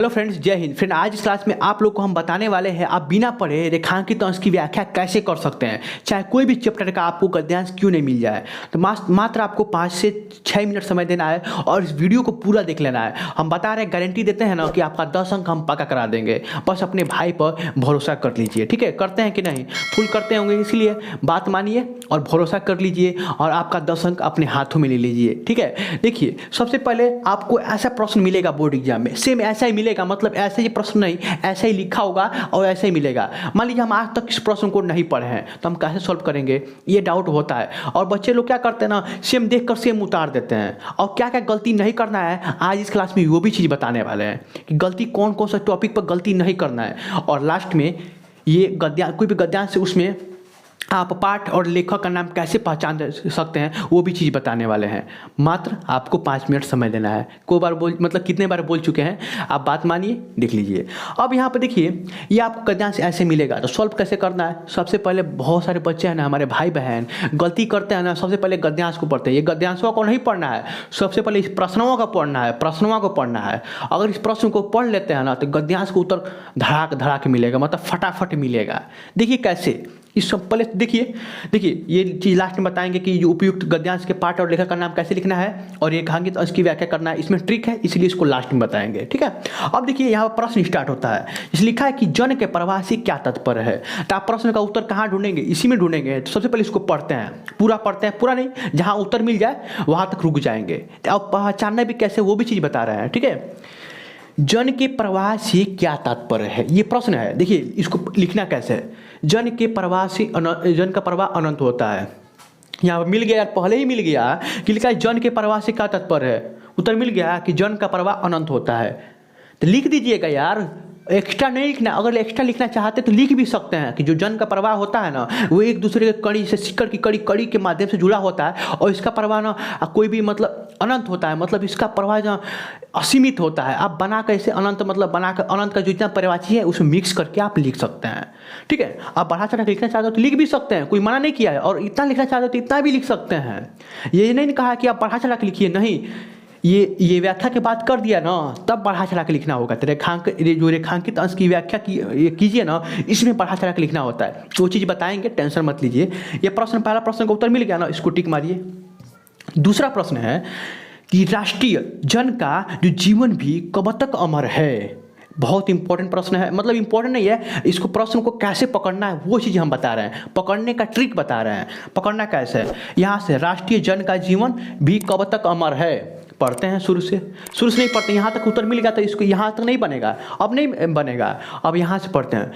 Hello friends, जय Hind. Friend, आज इस क्लास में आप लोग को हम बताने वाले हैं आप बिना पढ़े रेखांकित अंश की व्याख्या कैसे कर सकते हैं, चाहे कोई भी चैप्टर का आपको गद्यांश क्यों नहीं मिल जाए। तो मात्र आपको 5 से 6 मिनट समय देना है और इस वीडियो को पूरा देख लेना है। हम बता रहे हैं, गारंटी देते हैं ना कि आपका 10 अंक हम पक्का करा देंगे। बस अपने भाई पर भरोसा कर लीजिए, ठीक है। करते हैं कि नहीं? फुल करते होंगे, इसलिए बात मानिए और भरोसा कर लीजिए और आपका 10 अंक अपने हाथों में ले लीजिए, ठीक है। देखिए, सबसे पहले आपको ऐसा प्रश्न मिलेगा बोर्ड एग्जाम में, सेम ऐसा ही मिलेगा, मतलब ऐसे ही प्रश्न नहीं, ऐसे ही लिखा होगा और ऐसे ही मिलेगा। मान लीजिए हम आज तक इस प्रश्न को नहीं पढ़े हैं तो हम कैसे सॉल्व करेंगे, ये डाउट होता है। और बच्चे लोग क्या करते हैं ना, सेम देखकर सेम उतार देते हैं। और क्या क्या गलती नहीं करना है, आज इस क्लास में वो भी चीज़ बताने वाले हैं कि गलती कौन कौन सा टॉपिक पर गलती नहीं करना है। और लास्ट में ये कोई भी गद्यांश से उसमें आप पाठ और लेखक का नाम कैसे पहचान सकते हैं वो भी चीज़ बताने वाले हैं। मात्र आपको 5 मिनट समय देना है। मतलब कितने बार बोल चुके हैं, आप बात मानिए, देख लीजिए। अब यहाँ पर देखिए, ये आपको गद्यांश ऐसे मिलेगा तो सॉल्व कैसे करना है। सबसे पहले बहुत सारे बच्चे हैं ना, हमारे भाई बहन गलती करते हैं ना, सबसे पहले गद्यांश को पढ़ते हैं। ये गद्यांशों को नहीं पढ़ना है, सबसे पहले इस प्रश्नों को पढ़ना है, प्रश्नों को पढ़ना है। अगर इस प्रश्न को पढ़ लेते हैं ना तो गद्यांश को उत्तर धड़ाक मिलेगा, मतलब फटाफट मिलेगा। देखिए कैसे, इस सब पहले देखिए ये चीज़ लास्ट में बताएंगे कि जो उपयुक्त गद्यांश के पाठ और लेखक का नाम कैसे लिखना है और रेखांकित अंश की व्याख्या करना है, इसमें ट्रिक है, इसलिए इसको लास्ट में बताएंगे, ठीक है। अब देखिए यहाँ पर प्रश्न स्टार्ट होता है। इस लिखा है कि जन के प्रवाह से क्या तात्पर्य है। तो आप प्रश्न का उत्तर कहाँ ढूंढेंगे, इसी में ढूंढेंगे। तो सबसे पहले इसको पढ़ते हैं, पूरा पढ़ते हैं, पूरा नहीं, जहाँ उत्तर मिल जाए वहाँ तक रुक जाएंगे। तो अब पहचानना भी कैसे वो भी चीज़ बता रहे हैं, ठीक है। जन के प्रवाह से क्या तात्पर्य है, ये प्रश्न है। देखिए इसको लिखना कैसे है। जन के प्रवाह से जन का प्रवाह अनंत होता है। यहाँ मिल गया, पहले ही मिल गया कि लिखा है जन के प्रवाह से क्या तात्पर्य है। उत्तर मिल गया कि जन का प्रवाह अनंत होता है। तो लिख दीजिएगा यार, एक्स्ट्रा नहीं लिखना। अगर एक्स्ट्रा लिखना चाहते तो लिख भी सकते हैं कि जो जन का प्रवाह होता है ना, वो एक दूसरे के कड़ी से सिक्कर की कड़ी के माध्यम से जुड़ा होता है। और इसका प्रवाह ना कोई भी मतलब अनंत होता है, मतलब इसका प्रवाह जो असीमित होता है। आप बना कर इसे अनंत, मतलब बना कर अनंत का जो जितना पर्यायवाची है उसमें मिक्स करके आप लिख सकते हैं, ठीक है। आप बढ़ा चढ़ा लिखना चाहते हो तो लिख भी सकते हैं, कोई मना नहीं किया है। और इतना लिखना चाहते हो तो इतना भी लिख सकते हैं। ये नहीं कहा कि आप बढ़ा चढ़ा के लिखिए, नहीं। ये व्याख्या के बाद कर दिया ना, तब बढ़ा चढ़ा के लिखना होगा। तो जो रेखांकित अंश की व्याख्या कीजिए ना, इसमें बढ़ा चढ़ा के लिखना होता है। वो चीज़ बताएंगे, टेंशन मत लीजिए। ये प्रश्न, पहला प्रश्न का उत्तर मिल गया ना, इसको टिक मारिए। दूसरा प्रश्न है कि राष्ट्रीय जन का जो जीवन भी कब तक अमर है। बहुत इंपॉर्टेंट प्रश्न है, मतलब इंपॉर्टेंट नहीं है, इसको प्रश्न को कैसे पकड़ना है वो चीज़ हम बता रहे हैं, पकड़ने का ट्रिक बता रहे हैं। पकड़ना कैसे है, यहाँ से राष्ट्रीय जन का जीवन भी कब तक अमर है पढ़ते हैं। शुरू से नहीं पढ़ते, यहाँ तक उत्तर मिल गया तो इसको यहाँ तक नहीं बनेगा, अब नहीं बनेगा। अब यहाँ से पढ़ते हैं,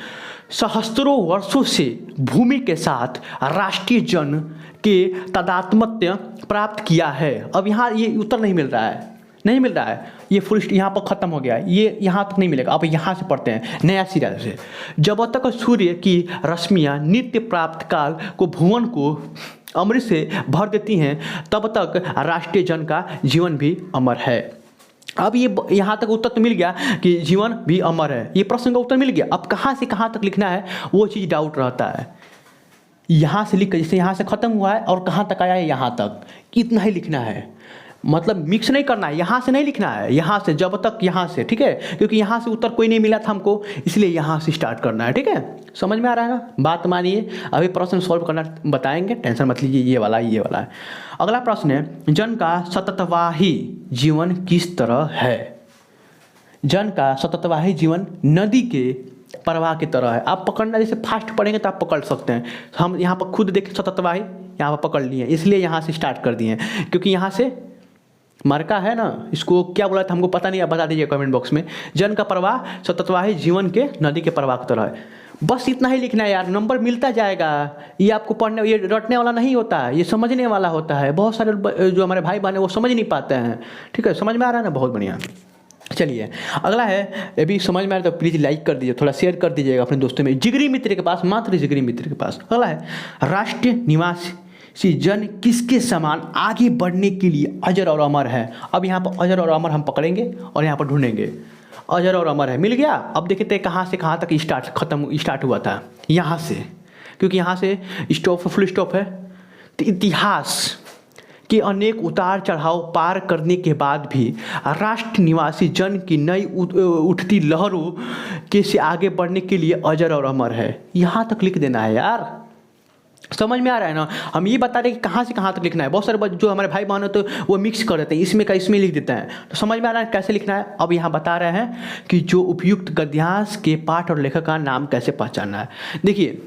सहस्त्रों वर्षों से भूमि के साथ राष्ट्रीय जन के तादात्म्य प्राप्त किया है। अब यहाँ ये उत्तर नहीं मिल रहा है, ये फुल यहाँ पर ख़त्म हो गया, ये यहाँ तक नहीं मिलेगा। अब यहाँ से पढ़ते हैं नया सिरा से। जब तक सूर्य की रश्मियाँ नित्य प्राप्त काल को भुवन को अमृत से भर देती हैं, तब तक राष्ट्रीय जन का जीवन भी अमर है। अब ये यहाँ तक उत्तर तो मिल गया कि जीवन भी अमर है, ये प्रश्न का उत्तर मिल गया। अब कहाँ से कहाँ तक लिखना है वो चीज़ डाउट रहता है। यहाँ से लिख, जैसे यहाँ से ख़त्म हुआ है और कहाँ तक आया है, यहाँ तक, इतना ही लिखना है। मतलब मिक्स नहीं करना है, यहाँ से नहीं लिखना है, यहाँ से जब तक यहाँ से, ठीक है। क्योंकि यहाँ से उत्तर कोई नहीं मिला था हमको, इसलिए यहाँ से स्टार्ट करना है, ठीक है। समझ में आ रहा है ना, बात मानिए। अभी प्रश्न सॉल्व करना बताएंगे, टेंशन मत लीजिए। ये वाला है। अगला प्रश्न है, जन का सततवाही जीवन किस तरह है। जन का सततवाही जीवन नदी के प्रवाह की तरह है। आप पकड़ना, जैसे फास्ट पढ़ेंगे तो आप पकड़ सकते हैं। हम यहाँ पर खुद देखें, सततवाही यहाँ पर पकड़ लिए, इसलिए यहाँ से स्टार्ट कर दिए हैं। क्योंकि यहाँ से मरका है ना, इसको क्या बोला था हमको पता नहीं है, बता दीजिए कमेंट बॉक्स में। जन का प्रवाह सततवाही जीवन के नदी के प्रवाह की तरह है। बस इतना ही लिखना है यार, नंबर मिलता जाएगा। ये आपको पढ़ने, ये रटने वाला नहीं होता है, ये समझने वाला होता है। बहुत सारे जो हमारे भाई बहन है वो समझ नहीं पाते हैं, ठीक है। समझ में आ रहा है ना, बहुत बढ़िया। चलिए अगला है, ये भी समझ में आ रहा है तो प्लीज़ लाइक कर दीजिए, थोड़ा शेयर कर दीजिएगा अपने दोस्तों में, जिगरी मित्र के पास, मात्र जिगरी मित्र के पास। अगला है, राष्ट्रीय निवासी जन किसके समान आगे बढ़ने के लिए अजर और अमर है। अब यहाँ पर अजर और अमर हम पकड़ेंगे और यहाँ पर ढूंढेंगे। अजर और अमर है, मिल गया। अब देखते हैं कहाँ से कहाँ तक स्टार्ट हुआ था, यहाँ से, क्योंकि यहाँ से स्टॉप, फुल स्टॉप है। तो इतिहास कि अनेक उतार चढ़ाव पार करने के बाद भी राष्ट्र निवासी जन की नई उठती लहरों के से आगे बढ़ने के लिए अजर और अमर है। यहाँ तक लिख देना है यार, समझ में आ रहा है ना। हम ये बता रहे हैं कि कहाँ से कहाँ तक लिखना है। बहुत सारे जो हमारे भाई बहन होते हैं वो मिक्स कर देते हैं, इसमें का इसमें लिख देते हैं। तो समझ में आ रहा है कैसे लिखना है। अब यहाँ बता रहे हैं कि जो उपयुक्त गद्यांश के पाठ और लेखक का नाम कैसे पहचानना है। देखिए,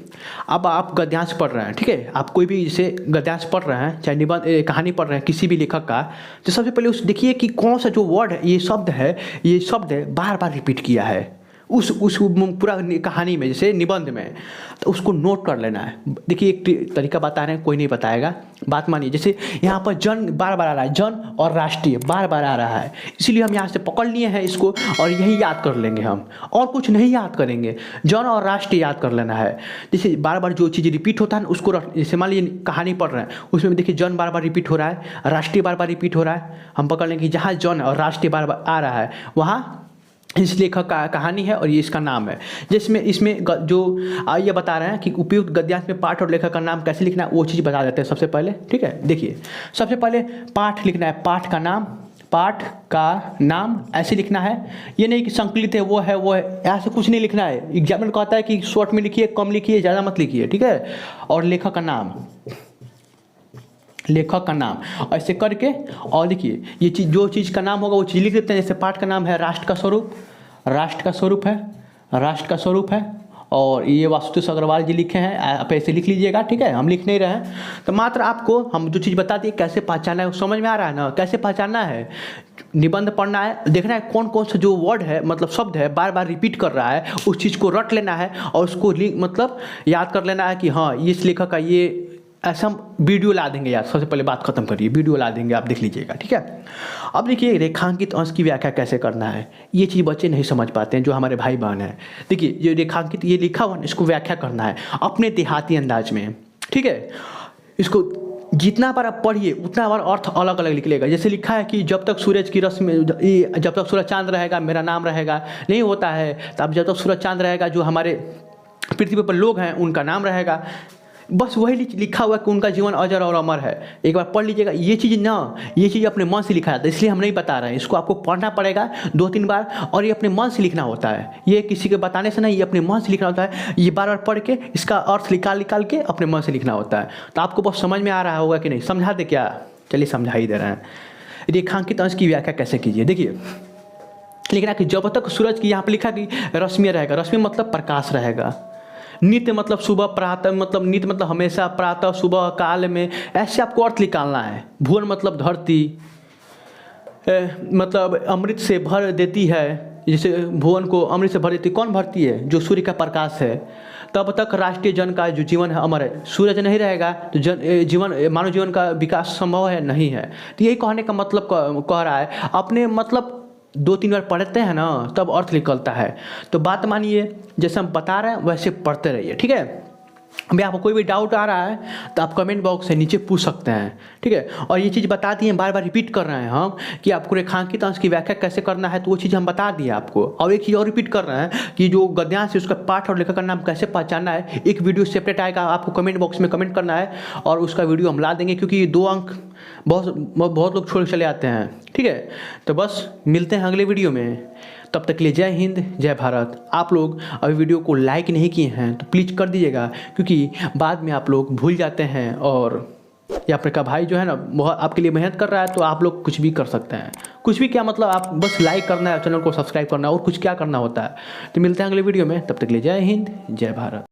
अब आप गद्यांश पढ़ रहे हैं, ठीक है, आप कोई भी जैसे गद्यांश पढ़ रहे हैं, चाहे निबंध कहानी पढ़ रहे हैं किसी भी लेखक का, तो सबसे पहले उस देखिए कि कौन सा जो वर्ड है, ये शब्द है बार बार रिपीट किया है उस पूरा कहानी में, जैसे निबंध में, तो उसको नोट कर लेना है। देखिए एक तरीका बता रहे हैं, कोई नहीं बताएगा, बात मानिए। जैसे यहाँ पर जन बार बार आ रहा है, जन और राष्ट्रीय बार बार आ रहा है, इसीलिए हम यहाँ से पकड़ लिए हैं इसको और यही याद कर लेंगे हम, और कुछ नहीं याद करेंगे, जन और राष्ट्रीय याद कर लेना है। जैसे बार बार जो चीज़ रिपीट होता है ना उसको, जैसे मान लीजिए कहानी पढ़ रहे हैं, उसमें देखिए जन बार बार रिपीट हो रहा है, राष्ट्रीय बार बार रिपीट हो रहा है, हम पकड़ लेंगे जहाँ जन और राष्ट्रीय बार बार आ रहा है वहाँ इस लेखक का कहानी है और ये इसका नाम है। जिसमें इसमें जो ये बता रहे हैं कि उपयुक्त गद्यांश में पाठ और लेखक का नाम कैसे लिखना है, वो चीज़ बता देते हैं सबसे पहले, ठीक है। देखिए सबसे पहले पाठ लिखना है, पाठ का नाम ऐसे लिखना है। ये नहीं कि संकलित है वो है, ऐसे कुछ नहीं लिखना है। एग्जामिनर कहता है कि शॉर्ट में लिखिए, कम लिखिए, ज़्यादा मत लिखिए, ठीक है। और लेखक का नाम ऐसे करके, और देखिए ये चीज़, जो चीज़ का नाम होगा वो चीज़ लिख देते हैं। जैसे पाठ का नाम है राष्ट्र का स्वरूप है, और ये वासुदेव अग्रवाल जी लिखे हैं, आप ऐसे लिख लीजिएगा, ठीक है। हम लिख नहीं रहे हैं, तो मात्र आपको हम जो चीज़ बता दिए कैसे पहचानना है, समझ में आ रहा है ना, कैसे पहचानना है। निबंध पढ़ना है, देखना है कौन कौन सा जो वर्ड है, मतलब शब्द है बार बार रिपीट कर रहा है, उस चीज़ को रट लेना है और उसको मतलब याद कर लेना है कि हाँ इस लेखक का ये ऐसा। हम वीडियो ला देंगे यार, सबसे पहले बात खत्म करिए, वीडियो ला देंगे, आप देख लीजिएगा, ठीक है। अब देखिए रेखांकित अंश की व्याख्या कैसे करना है, ये चीज़ बच्चे नहीं समझ पाते हैं जो हमारे भाई बहन हैं। देखिए ये रेखांकित, ये लिखा हुआ, इसको व्याख्या करना है अपने देहाती अंदाज में, ठीक है। इसको जितना बार आप पढ़िए उतना बार अर्थ अलग अलग निकलेगा। जैसे लिखा है कि जब तक सूरज की रश्मि, जब तक सूरज चांद रहेगा मेरा नाम रहेगा, नहीं होता है। तो अब जब तक सूरज चांद रहेगा जो हमारे पृथ्वी पर लोग हैं उनका नाम रहेगा, बस वही लिखा हुआ है कि उनका जीवन अजर और अमर है। एक बार पढ़ लीजिएगा। ये चीज़ अपने मन से लिखा जाता है, इसलिए हम नहीं बता रहे हैं, इसको आपको पढ़ना पड़ेगा 2-3 बार, और ये अपने मन से लिखना होता है। ये किसी के बताने से नहीं, ये अपने मन से लिखना होता है। ये बार बार पढ़ के इसका अर्थ निकाल के अपने मन से लिखना होता है। तो आपको बहुत समझ में आ रहा होगा कि नहीं, समझा दे क्या? चलिए समझा ही दे रहे हैं। रेखांकित अंश की व्याख्या कैसे कीजिए। देखिए लिखना कि जब तक सूरज की, यहाँ पर लिखा कि रश्मि रहेगा, रश्मि मतलब प्रकाश रहेगा, नित्य मतलब सुबह, प्रातः मतलब नित्य मतलब हमेशा, प्रातः सुबह काल में, ऐसे आपको अर्थ निकालना है। भुवन मतलब धरती, मतलब अमृत से भर देती है, जैसे भुवन को अमृत से भर देती, कौन भरती है? जो सूर्य का प्रकाश है। तब तक राष्ट्रीय जन का जो जीवन है अमर है। सूरज नहीं रहेगा तो मानव जीवन का विकास संभव है नहीं है। तो यही कहने का मतलब कह रहा है। अपने मतलब 2-3 बार पढ़ते हैं ना तब अर्थ निकलता है। तो बात मानिए, जैसे हम बता रहे हैं वैसे पढ़ते रहिए, ठीक है। अभी आपको कोई भी डाउट आ रहा है तो आप कमेंट बॉक्स से नीचे पूछ सकते हैं, ठीक है। और ये चीज़ बता दी है, बार बार रिपीट कर रहे हैं हम कि आपको रेखांकित अंश की व्याख्या कैसे करना है, तो वो चीज़ हम बता दिए आपको। और एक चीज़ और रिपीट कर रहे हैं कि जो गद्यांश है उसका पाठ और लेखक का नाम कैसे पहचानना है, एक वीडियो सेपरेट आएगा, आपको कमेंट बॉक्स में कमेंट करना है और उसका वीडियो हम ला देंगे, क्योंकि 2 अंक बहुत लोग छोड़ चले आते हैं, ठीक है। तो बस मिलते हैं अगले वीडियो में, तब तक के लिए जय हिंद जय भारत। आप लोग अभी वीडियो को लाइक नहीं किए हैं तो प्लीज़ कर दीजिएगा, क्योंकि बाद में आप लोग भूल जाते हैं, और ये आपका भाई जो है ना बहुत आपके लिए मेहनत कर रहा है, तो आप लोग कुछ भी कर सकते हैं। कुछ भी क्या मतलब, आप बस लाइक करना है, चैनल को सब्सक्राइब करना है, और कुछ क्या करना होता है। तो मिलते हैं अगले वीडियो में, तब तक के लिए जय हिंद जय भारत।